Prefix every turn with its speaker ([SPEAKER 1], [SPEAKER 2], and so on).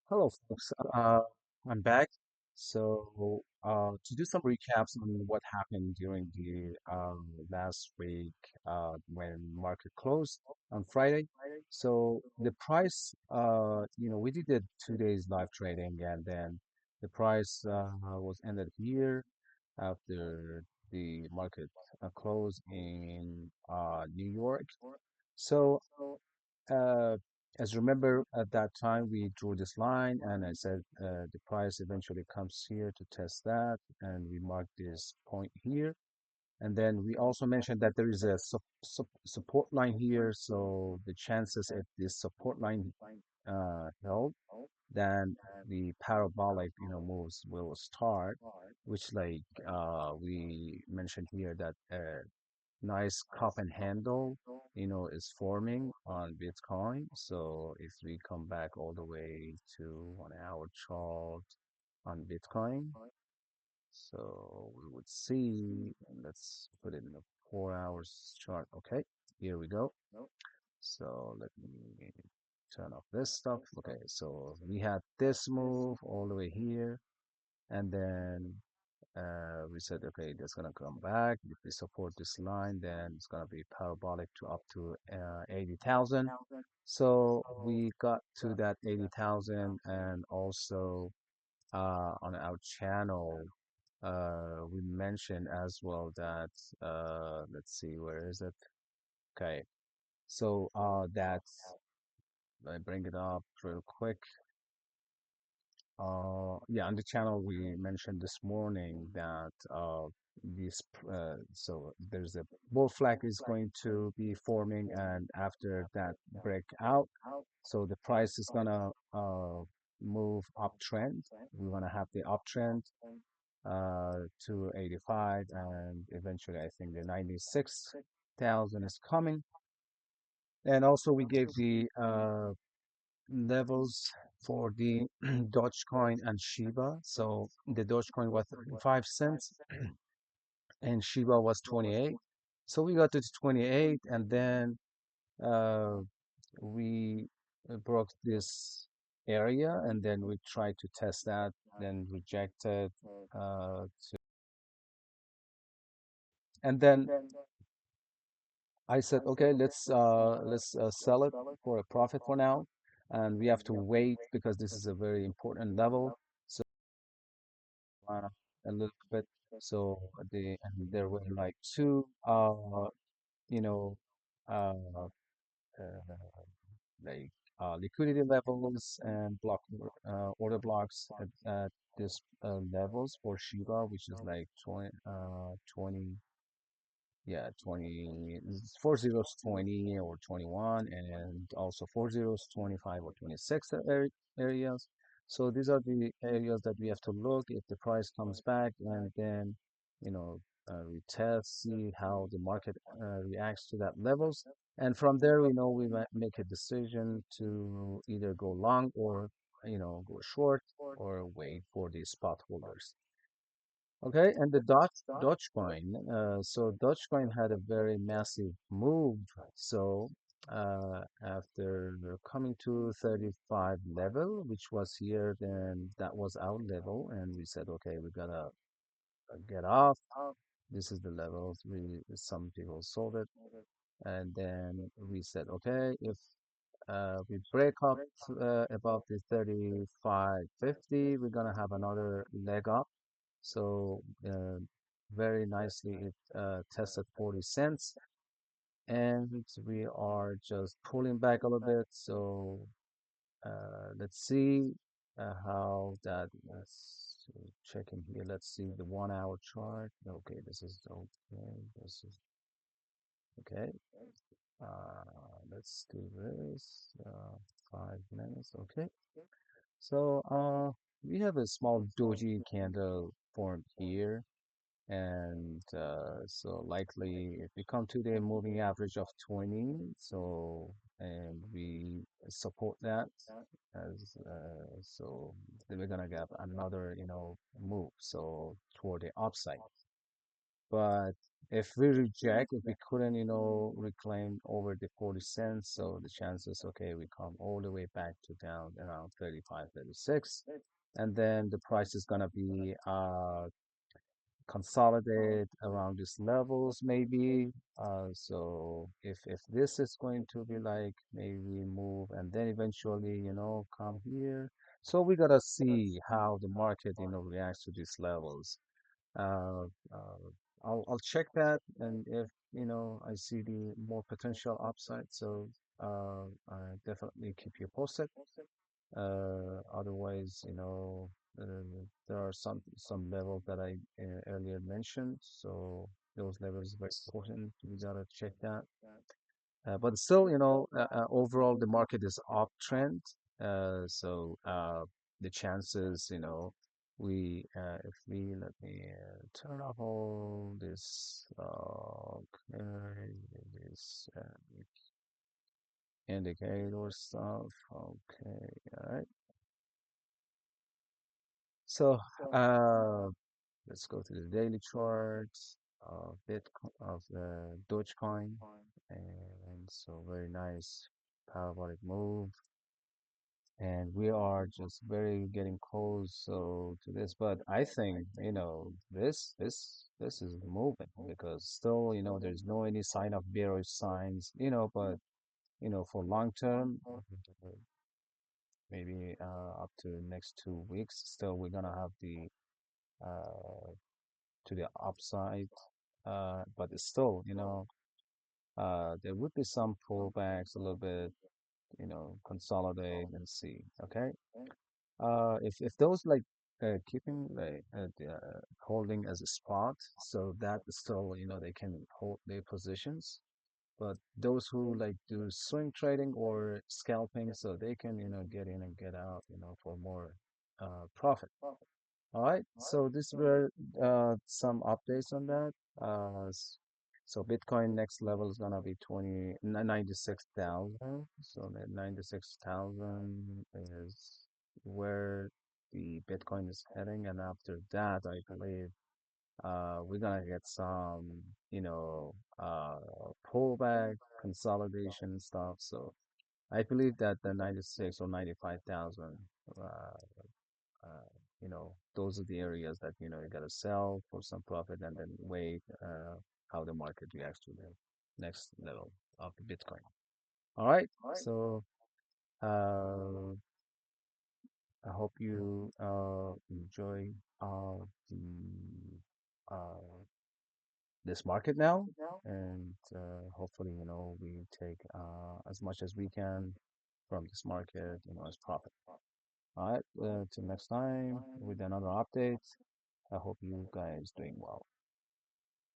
[SPEAKER 1] Hello, folks. I'm back. To do some recaps on what happened during the last week when market closed on Friday. So, the price, we did the 2 days live trading, and then the price was ended here after the market closed in New York. So, uh, as you remember, at that time we drew this line, and I said the price eventually comes here to test that, and we marked this point here. And then we also mentioned that there is a support line here, so the chances if this support line held, then the parabolic, moves will start, which like we mentioned here that nice cup and handle, is forming on Bitcoin. So if we come back all the way to 1 hour chart on Bitcoin, so we would see, let's put it in a 4 hours chart. Okay, here we go. So let me turn off this stuff. Okay, so we had this move all the way here, and then we said, okay, that's gonna come back. If we support this line, then it's gonna be parabolic to up to 80,000. So we got to that 80,000, and also on our channel, we mentioned as well that let's see, where is it? Okay, so that's I bring it up real quick. Yeah, on the channel we mentioned this morning that so there's a bull flag is going to be forming, and after that breakout, so the price is gonna move uptrend. We're gonna have the uptrend to 85, and eventually I think the 96,000 is coming. And also we gave the levels for the Dogecoin and Shiba. So the Dogecoin was 5 cents and Shiba was 28. So we got to 28, and then uh, we broke this area, and then we tried to test that, then rejected. And then I said, okay, let's sell it for a profit for now, and we have to wait because this is a very important level. So uh, a little bit. So and there were like two you know uh, uh like liquidity levels and order blocks at this levels for Shiba, which is like 20, yeah, 20, four zeros 20 or 21, and also four zeros 25 or 26 areas. So these are the areas that we have to look if the price comes back, and then, we test, see how the market reacts to that levels. And from there, we might make a decision to either go long or, go short or wait for the spot holders. Okay, and the Dogecoin. So Dogecoin had a very massive move. So after coming to 35 level, which was here, then that was our level, and we said, okay, we gotta get off. This is the levels. Some people sold it, and then we said, okay, if we break up above the 35.50, we're gonna have another leg up. So very nicely, it tested 40 cents, and we are just pulling back a little bit. So let's see how that. Let's check in here. Let's see the 1 hour chart. Okay, this is okay. This is okay. Let's do this. 5 minutes. Okay. So we have a small doji candle formed here. And so likely if we come to the moving average of 20, so and we support that as so then we're gonna get another move so toward the upside. But If we reject, if we couldn't, reclaim over the 40 cents, so the chances, okay, we come all the way back to down around 35, 36, and then the price is gonna be consolidate around these levels maybe. So if this is going to be like maybe move and then eventually, come here. So we gotta see how the market, reacts to these levels. Uh, uh, I'll check that, and if I see the more potential upside, so I definitely keep you posted. Otherwise, there are some levels that I earlier mentioned, so those levels are very important. We gotta check that. But still, overall, the market is uptrend. So the chances, if we let me turn off all this, okay, this indicator stuff. Okay, all right. So uh, let's go to the daily charts of Bitcoin of the Dogecoin, and so very nice parabolic move, and we are just very getting close so to this. But I think this is moving because still there's no any sign of bearish signs, but for long term, maybe up to next 2 weeks, still we're gonna have the uh to the upside. But it's still, there would be some pullbacks a little bit, consolidate and see. Okay. If those like keeping like holding as a spot, so that is still, they can hold their positions. But those who like do swing trading or scalping, so they can, get in and get out, for more profit. All right, so these were some updates on that. So Bitcoin next level is gonna be 96,000. So that 96,000 is where the Bitcoin is heading, and after that, I believe we're gonna get some, pullback, consolidation and stuff. So I believe that the 96 or 95,000 uh, those are the areas that, you gotta sell for some profit and then wait how the market reacts to the next level of the Bitcoin. All right. So uh, I hope you enjoy the uh, this market now, and hopefully, we take as much as we can from this market, as profit. All right. Till next time with another update. I hope you guys doing well.